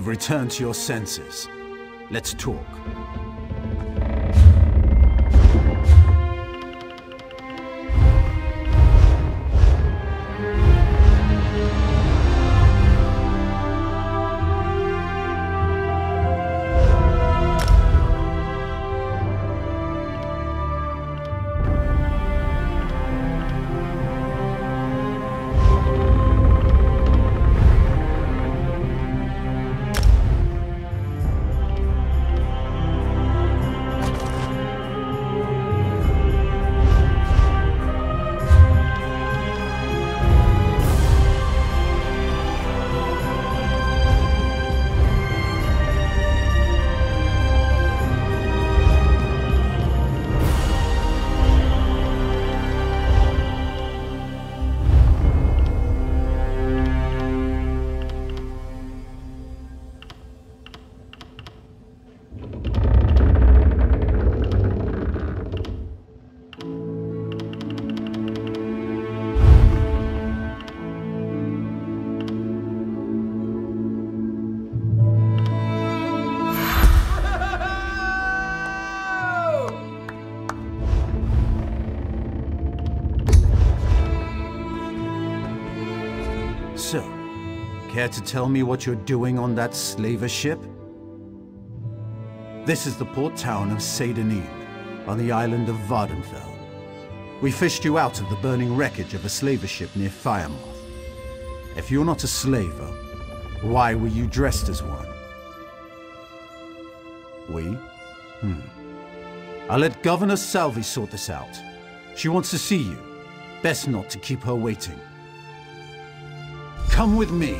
you've returned to your senses. Let's talk. So, care to tell me what you're doing on that slaver ship? This is the port town of Seydanin, on the island of Vardenfell. We fished you out of the burning wreckage of a slaver ship near Firemoth. If you're not a slaver, why were you dressed as one? We? I'll let Governor Salvi sort this out. She wants to see you. Best not to keep her waiting. Come with me.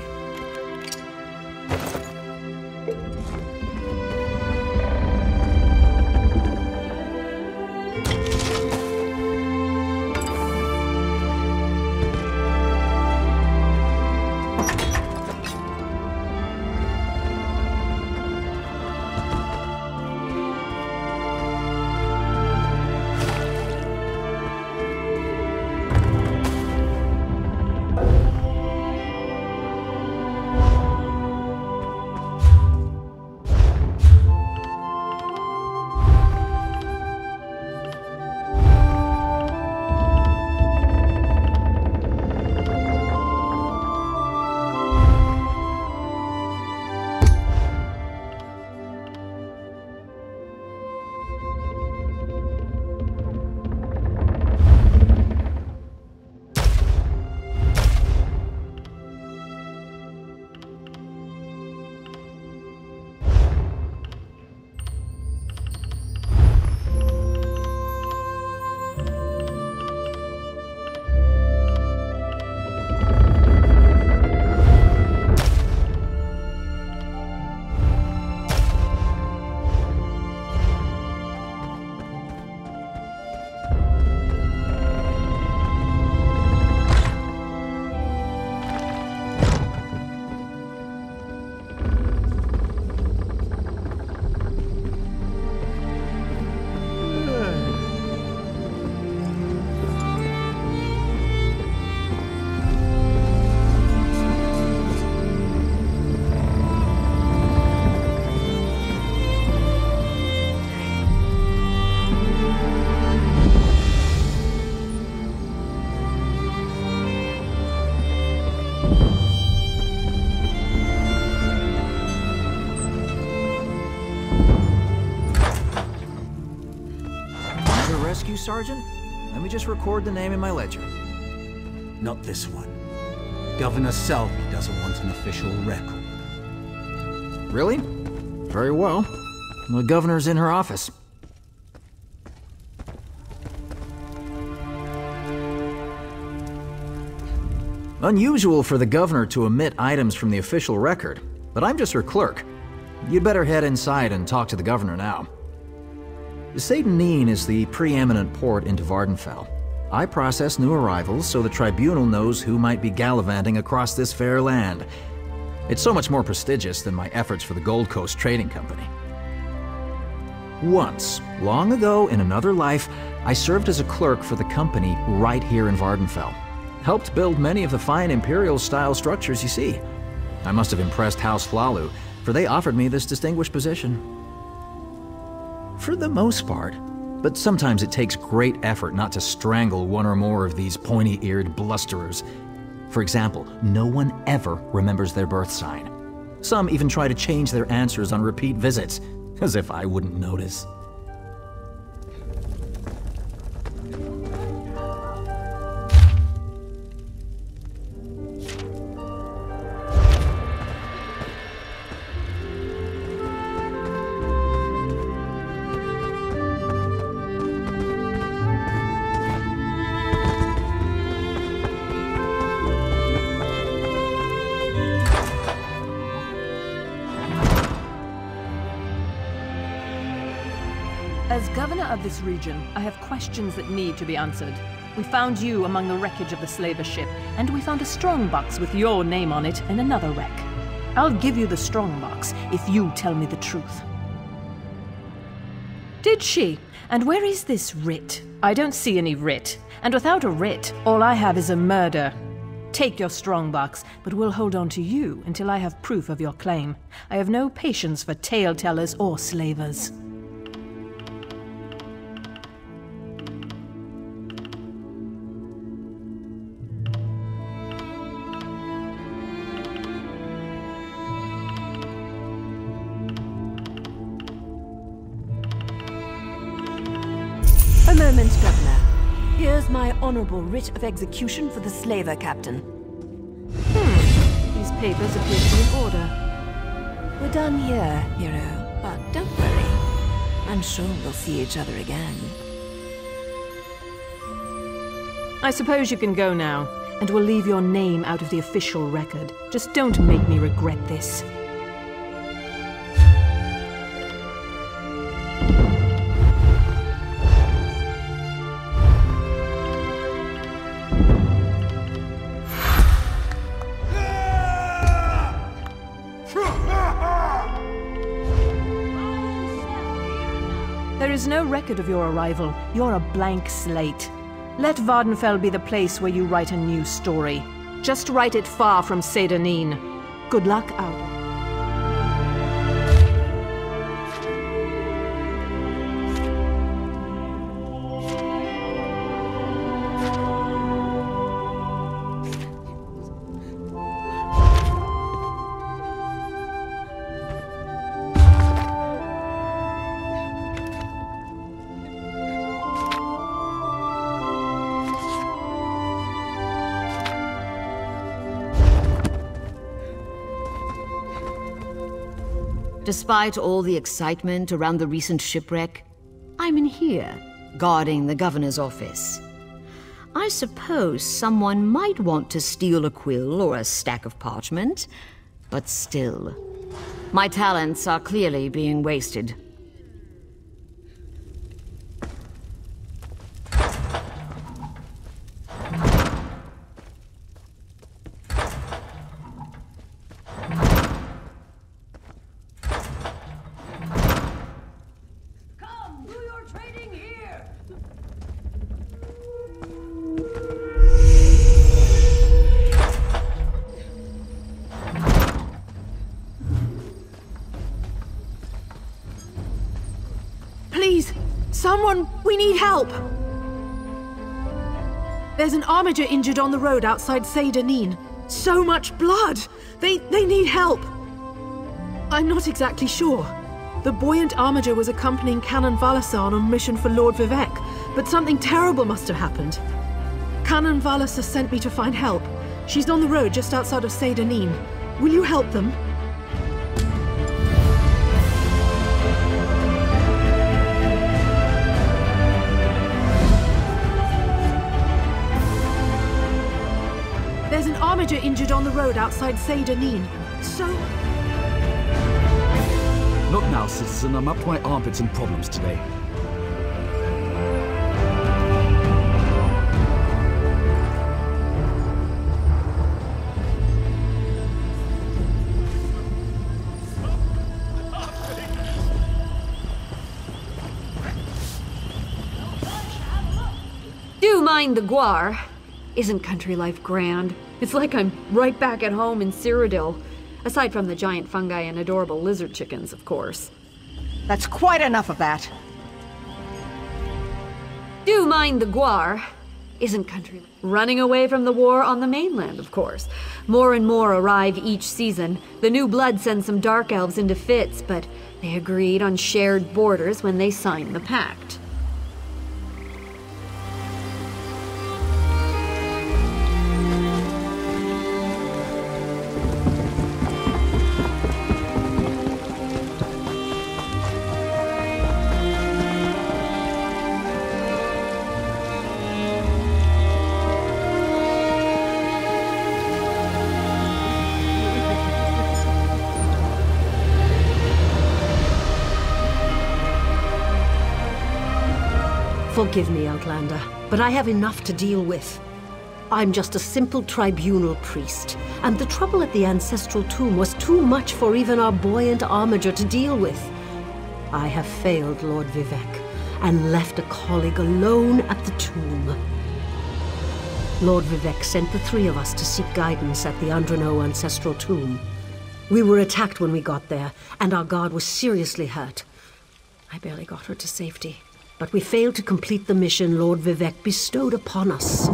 Rescue Sergeant? Let me just record the name in my ledger. Not this one. Governor Salvi doesn't want an official record. Really? Very well. The governor's in her office. Unusual for the governor to omit items from the official record, but I'm just her clerk. You'd better head inside and talk to the governor now. Seydanin is the preeminent port into Vardenfell. I process new arrivals so the tribunal knows who might be gallivanting across this fair land. It's so much more prestigious than my efforts for the Gold Coast Trading Company. Once, long ago in another life, I served as a clerk for the company right here in Vardenfell. Helped build many of the fine Imperial-style structures you see. I must have impressed House Hlalu, for they offered me this distinguished position. For the most part, but sometimes it takes great effort not to strangle one or more of these pointy-eared blusterers. For example, no one ever remembers their birth sign. Some even try to change their answers on repeat visits, as if I wouldn't notice. As governor of this region, I have questions that need to be answered. We found you among the wreckage of the slaver ship, and we found a strongbox with your name on it in another wreck. I'll give you the strongbox if you tell me the truth. Did she? And where is this writ? I don't see any writ. And without a writ, all I have is a murder. Take your strongbox, but we'll hold on to you until I have proof of your claim. I have no patience for tale-tellers or slavers. A moment, Governor. Here's my honorable writ of execution for the slaver captain. These papers appear to be in order. We're done here, hero. But don't worry. I'm sure we'll see each other again. I suppose you can go now, and we'll leave your name out of the official record. Just don't make me regret this. There is no record of your arrival. You're a blank slate. Let Vardenfell be the place where you write a new story. Just write it far from Seyda-Neen. Good luck out. Despite all the excitement around the recent shipwreck, I'm in here, guarding the governor's office. I suppose someone might want to steal a quill or a stack of parchment, but still, my talents are clearly being wasted. Please! Someone! We need help! There's an armiger injured on the road outside Seyda-Neen. So much blood! They need help! I'm not exactly sure. The buoyant armiger was accompanying Canon Valasa on a mission for Lord Vivek, but something terrible must have happened. Canon Valasa sent me to find help. She's on the road just outside of Seyda-Neen. Will you help them? There's an armiger injured on the road outside Seyda-Neen. So... Not now, citizen. I'm up to my armpits in problems today. Do mind the guar. Isn't country life grand? It's like I'm right back at home in Cyrodiil. Aside from the giant fungi and adorable lizard chickens, of course. That's quite enough of that. Do mind the Guar. Isn't country running away from the war on the mainland, of course. More and more arrive each season. The new blood sends some dark elves into fits, but they agreed on shared borders when they signed the pact. Forgive me, Outlander, but I have enough to deal with. I'm just a simple tribunal priest, and the trouble at the ancestral tomb was too much for even our buoyant armiger to deal with. I have failed Lord Vivec, and left a colleague alone at the tomb. Lord Vivec sent the three of us to seek guidance at the Andrano ancestral tomb. We were attacked when we got there, and our guard was seriously hurt. I barely got her to safety. But we failed to complete the mission Lord Vivec bestowed upon us.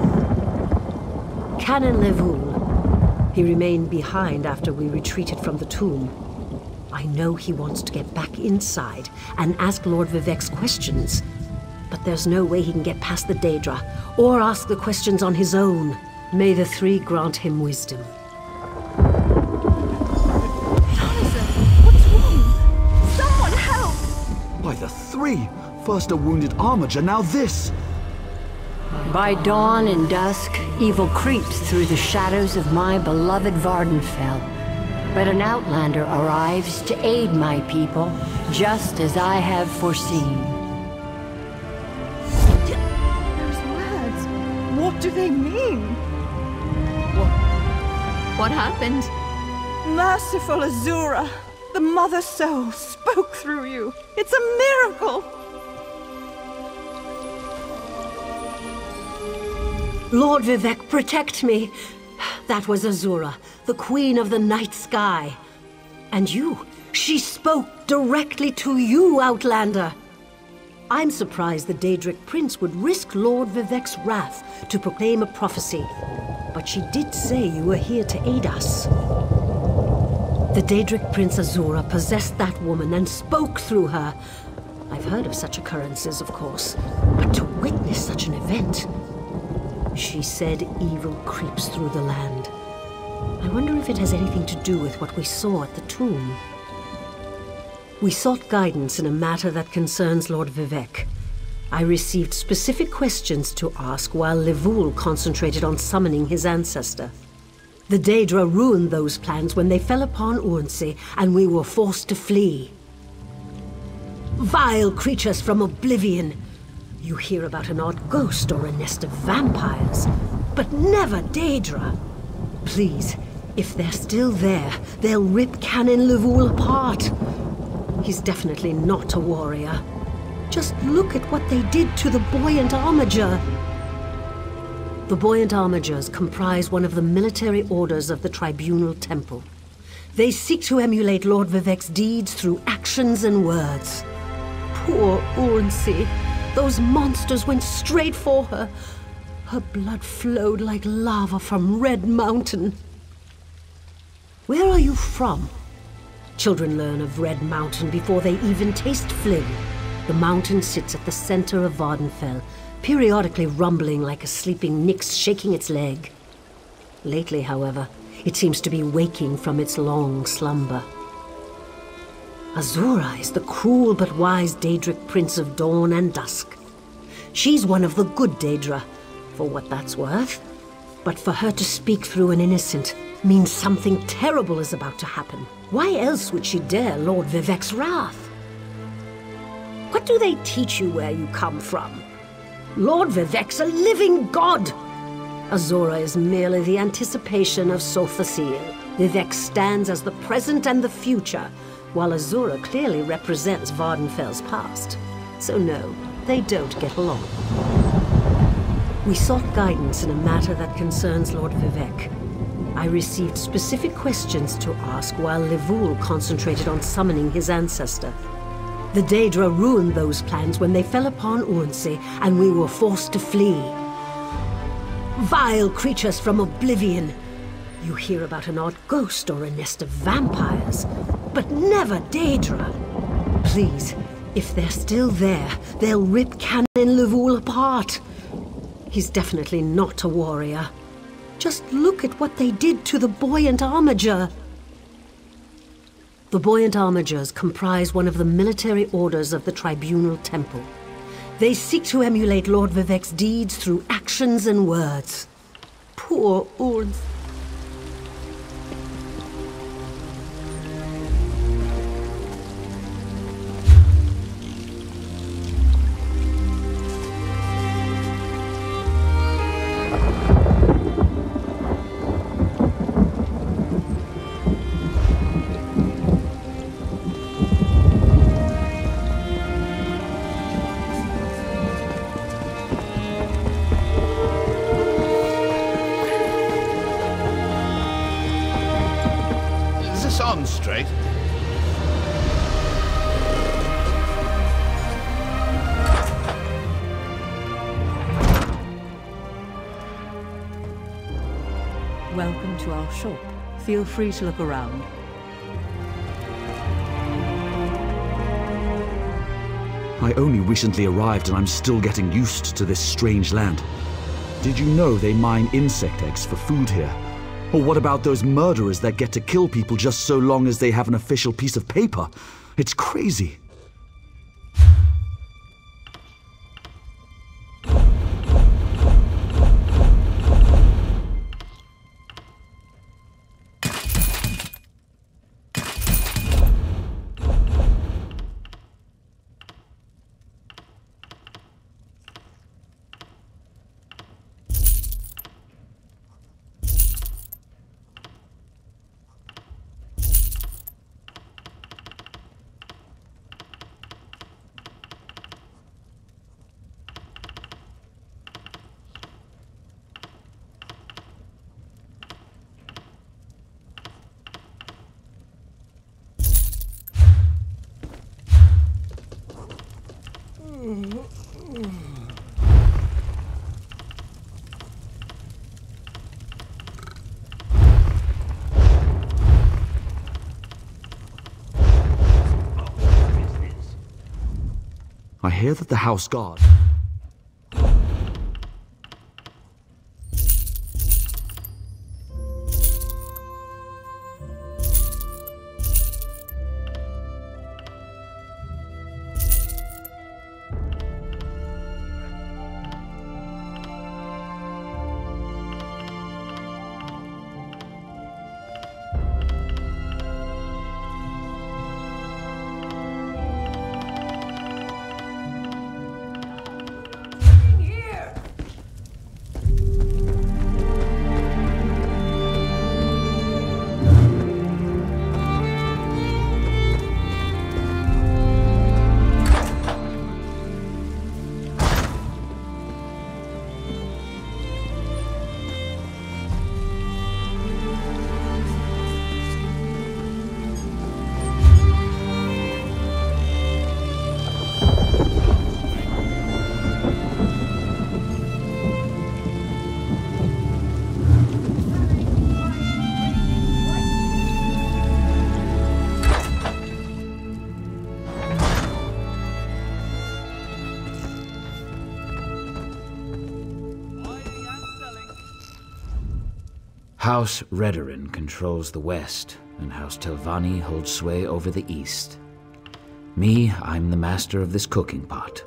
Canon Levoul. He remained behind after we retreated from the tomb. I know he wants to get back inside and ask Lord Vivec's questions. But there's no way he can get past the Daedra, or ask the questions on his own. May the three grant him wisdom. What's wrong? Someone help! By the three! First a wounded armiger, now this! By dawn and dusk, evil creeps through the shadows of my beloved Vardenfell. But an outlander arrives to aid my people, just as I have foreseen. Those words, what do they mean? What happened? Merciful Azura, the Mother Soul spoke through you. It's a miracle! Lord Vivec, protect me! That was Azura, the Queen of the Night Sky. And you, she spoke directly to you, Outlander. I'm surprised the Daedric Prince would risk Lord Vivec's wrath to proclaim a prophecy. But she did say you were here to aid us. The Daedric Prince Azura possessed that woman and spoke through her. I've heard of such occurrences, of course, but to witness such an event... She said evil creeps through the land. I wonder if it has anything to do with what we saw at the tomb. We sought guidance in a matter that concerns Lord Vivec. I received specific questions to ask while Levoul concentrated on summoning his ancestor. The Daedra ruined those plans when they fell upon Urnsey, and we were forced to flee. Vile creatures from oblivion! You hear about an odd ghost or a nest of vampires, but never Daedra. Please, if they're still there, they'll rip Canon Levoul apart. He's definitely not a warrior. Just look at what they did to the Buoyant Armiger. The Buoyant Armigers comprise one of the military orders of the Tribunal Temple. They seek to emulate Lord Vivec's deeds through actions and words. Poor Urnsey. Those monsters went straight for her. Her blood flowed like lava from Red Mountain. Where are you from? Children learn of Red Mountain before they even taste Flynn. The mountain sits at the center of Vardenfell, periodically rumbling like a sleeping Nyx shaking its leg. Lately, however, it seems to be waking from its long slumber. Azura is the cruel but wise Daedric Prince of Dawn and Dusk. She's one of the good Daedra, for what that's worth. But for her to speak through an innocent means something terrible is about to happen. Why else would she dare Lord Vivec's wrath? What do they teach you where you come from? Lord Vivec's a living god! Azura is merely the anticipation of Sothasil. Vivec stands as the present and the future, while Azura clearly represents Vardenfell's past. So no, they don't get along. We sought guidance in a matter that concerns Lord Vivec. I received specific questions to ask while Levoul concentrated on summoning his ancestor. The Daedra ruined those plans when they fell upon Urnsey, and we were forced to flee. Vile creatures from oblivion! You hear about an odd ghost or a nest of vampires, but never Daedra. Please, if they're still there, they'll rip Canon Levoul apart. He's definitely not a warrior. Just look at what they did to the Buoyant Armiger. The Buoyant Armigers comprise one of the military orders of the Tribunal Temple. They seek to emulate Lord Vivek's deeds through actions and words. Poor Urns. Straight. Welcome to our shop. Feel free to look around. I only recently arrived and I'm still getting used to this strange land. Did you know they mine insect eggs for food here? Or what about those murderers that get to kill people just so long as they have an official piece of paper? It's crazy. I hear that the house guard... House Redoran controls the west, and House Telvanni holds sway over the east. Me, I'm the master of this cooking pot.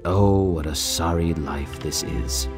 Oh, what a sorry life this is.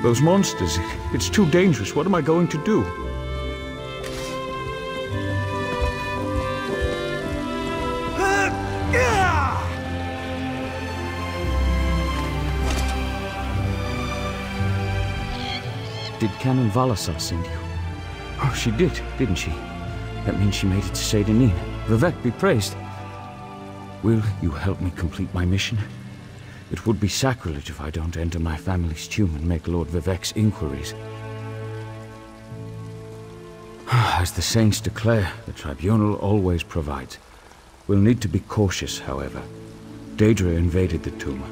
Those monsters, it's too dangerous. What am I going to do? Did Canon Valasar send you? Oh, she did, didn't she? That means she made it to Seyda Neen. Vivec be praised. Will you help me complete my mission? It would be sacrilege if I don't enter my family's tomb and make Lord Vivec's inquiries. As the saints declare, the tribunal always provides. We'll need to be cautious, however. Daedra invaded the tomb.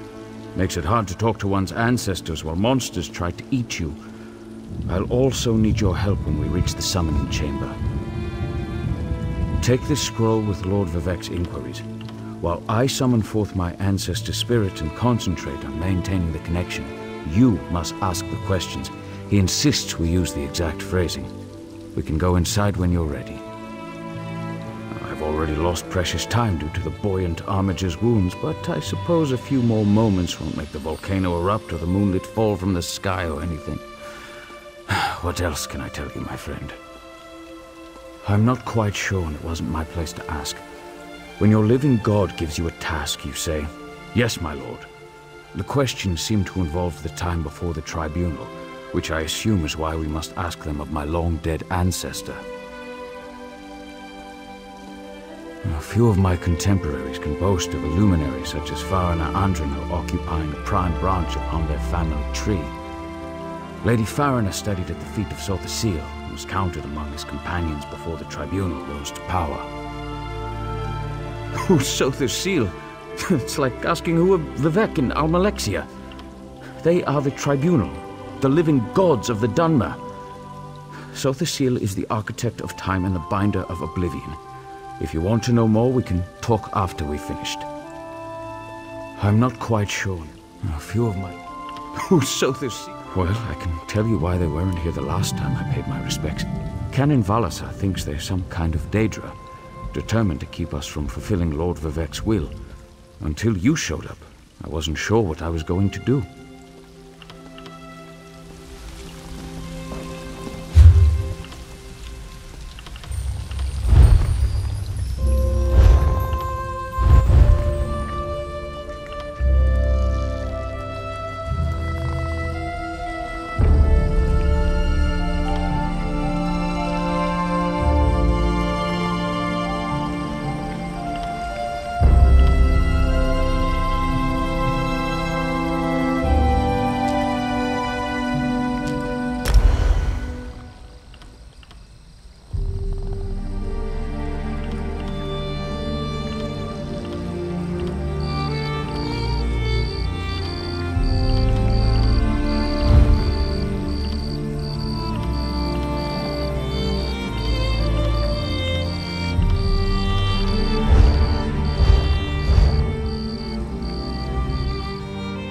Makes it hard to talk to one's ancestors while monsters try to eat you. I'll also need your help when we reach the summoning chamber. Take this scroll with Lord Vivec's inquiries, while I summon forth my ancestor spirit and concentrate on maintaining the connection. You must ask the questions. He insists we use the exact phrasing. We can go inside when you're ready. I've already lost precious time due to the buoyant armiger's wounds, but I suppose a few more moments won't make the volcano erupt or the moonlit fall from the sky or anything. What else can I tell you, my friend? I'm not quite sure, and it wasn't my place to ask. When your living god gives you a task, you say, "Yes, my lord." The questions seem to involve the time before the tribunal, which I assume is why we must ask them of my long-dead ancestor. A few of my contemporaries can boast of a luminary such as Farina Andrino occupying a prime branch upon their family tree. Lady Farina studied at the feet of Sotha Sil and was counted among his companions before the tribunal rose to power. Who's Sotha Sil? It's like asking who are Vivec and Almalexia. They are the tribunal, the living gods of the Dunmer. Sotha Sil is the architect of time and the binder of oblivion. If you want to know more, we can talk after we've finished. I'm not quite sure. A few of my... Who's Sotha Sil? Well, I can tell you why they weren't here the last time I paid my respects. Canon Valasar thinks they're some kind of Daedra, determined to keep us from fulfilling Lord Vivec's will. Until you showed up, I wasn't sure what I was going to do.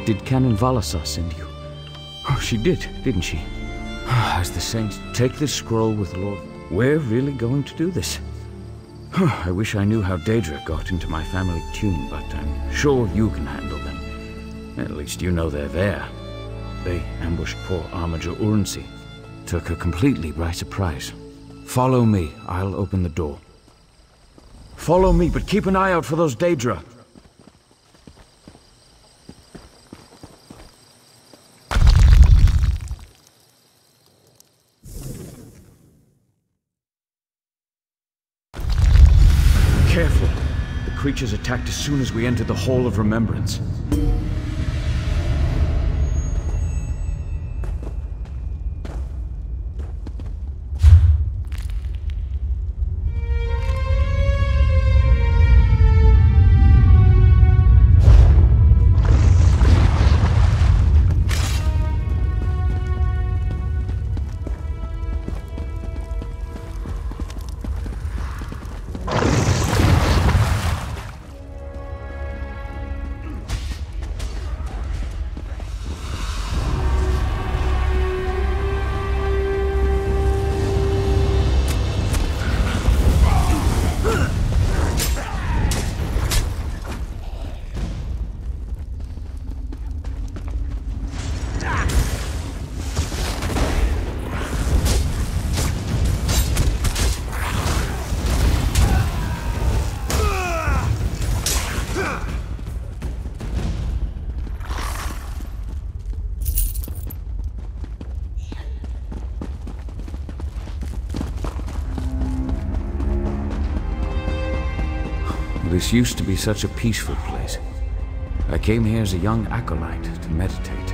Did Canon Valasar send you? Oh, she did, didn't she? As the saints take this scroll with Lord... We're really going to do this? I wish I knew how Daedra got into my family tomb, but I'm sure you can handle them. At least you know they're there. They ambushed poor Armiger Urnsi. Took her completely by surprise. Follow me, I'll open the door. Follow me, but keep an eye out for those Daedra. Careful. The creatures attacked as soon as we entered the Hall of Remembrance. This used to be such a peaceful place. I came here as a young acolyte to meditate.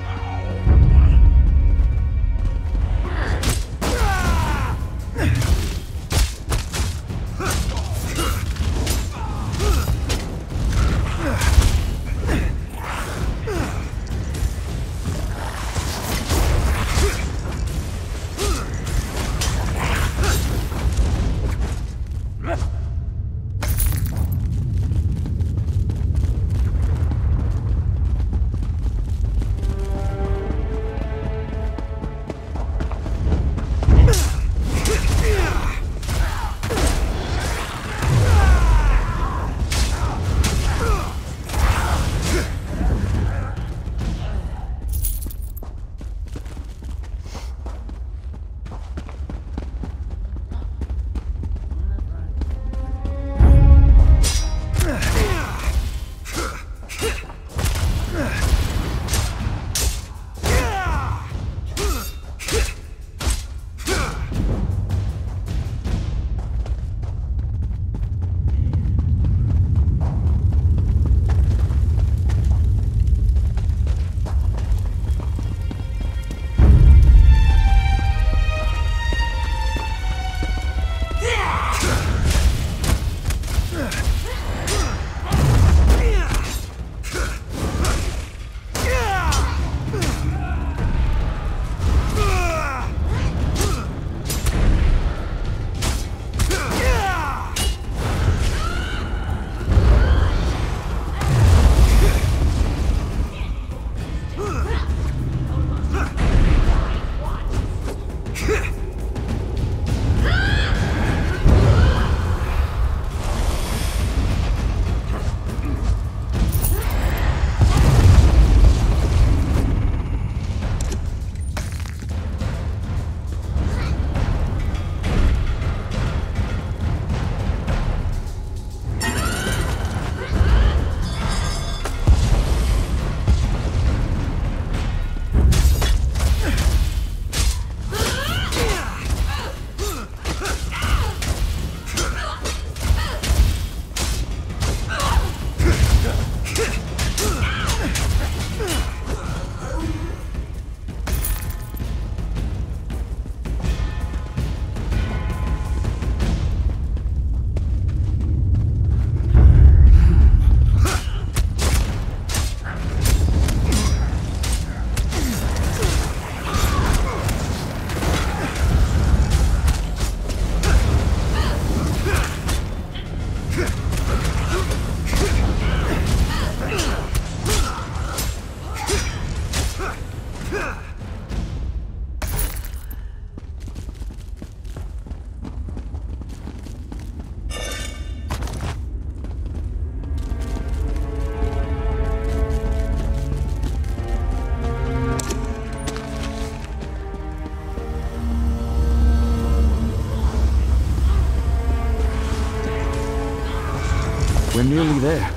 We're nearly there.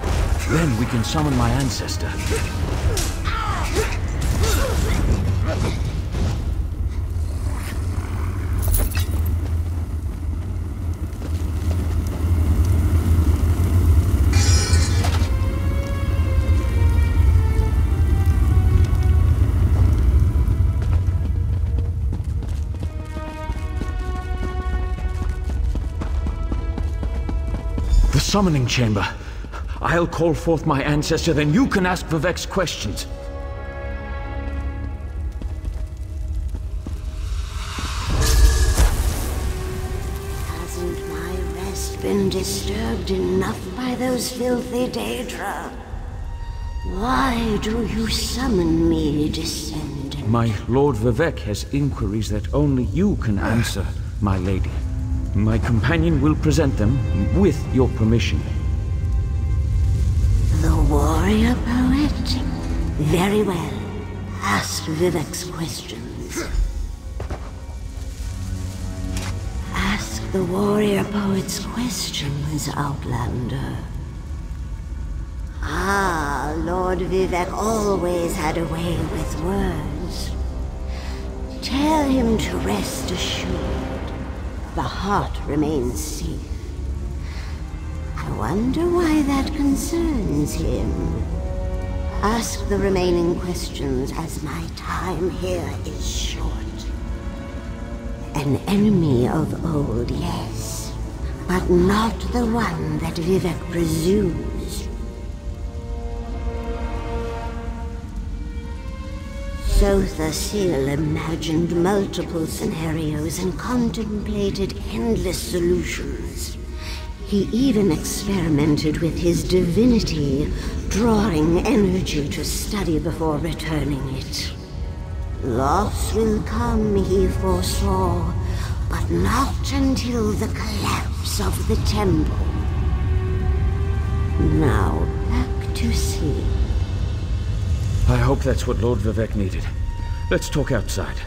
Then we can summon my ancestor. The summoning chamber. I'll call forth my ancestor, then you can ask Vivek's questions. Hasn't my rest been disturbed enough by those filthy Daedra? Why do you summon me, descendant? My Lord Vivek has inquiries that only you can answer, my lady. My companion will present them with your permission. The warrior poet? Very well. Ask Vivek's questions. Ask the warrior poet's questions, Outlander. Ah, Lord Vivek always had a way with words. Tell him to rest assured. The heart remains safe. I wonder why that concerns him. Ask the remaining questions, as my time here is short. An enemy of old, yes, but not the one that Vivek presumes. Sotha Sil imagined multiple scenarios and contemplated endless solutions. He even experimented with his divinity, drawing energy to study before returning it. Loss will come, he foresaw, but not until the collapse of the temple. Now, back to sea. I hope that's what Lord Vivek needed. Let's talk outside.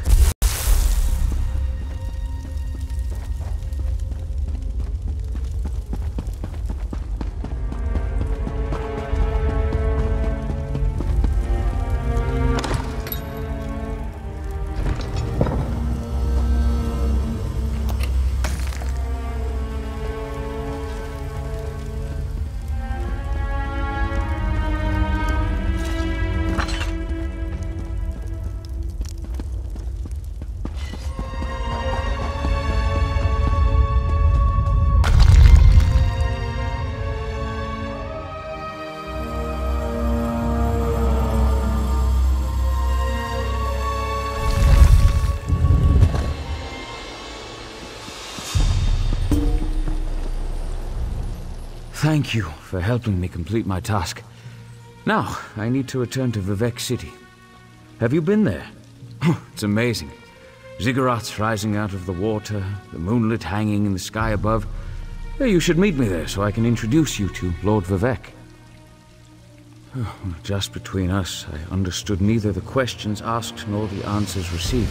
Thank you for helping me complete my task. Now, I need to return to Vivek City. Have you been there? It's amazing. Ziggurats rising out of the water, the moonlit hanging in the sky above. You should meet me there so I can introduce you to Lord Vivek. Just between us, I understood neither the questions asked nor the answers received.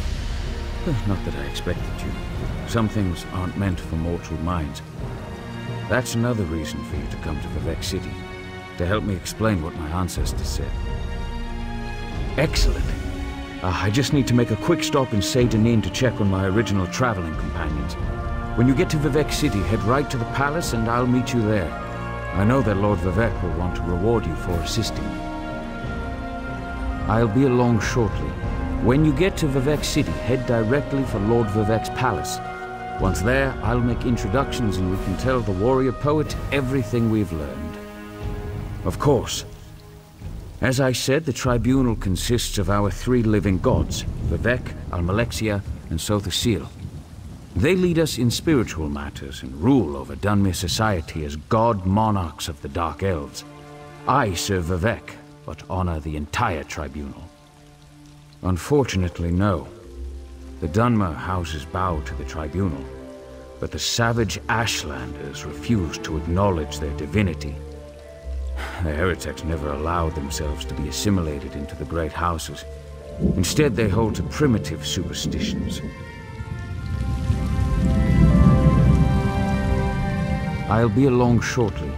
Not that I expected you. Some things aren't meant for mortal minds. That's another reason for you to come to Vivek City, to help me explain what my ancestors said. Excellent. I just need to make a quick stop in Seyda to check on my original traveling companions. When you get to Vivek City, head right to the palace and I'll meet you there. I know that Lord Vivek will want to reward you for assisting me. I'll be along shortly. When you get to Vivek City, head directly for Lord Vivek's palace. Once there, I'll make introductions and we can tell the warrior poet everything we've learned. Of course. As I said, the tribunal consists of our three living gods, Vivek, Almalexia, and Sotha Sil. They lead us in spiritual matters and rule over Dunmere society as god monarchs of the Dark Elves. I serve Vivek, but honor the entire tribunal. Unfortunately, no. The Dunmer houses bow to the tribunal, but the savage Ashlanders refuse to acknowledge their divinity. The heretics never allowed themselves to be assimilated into the great houses. Instead, they hold to primitive superstitions. I'll be along shortly.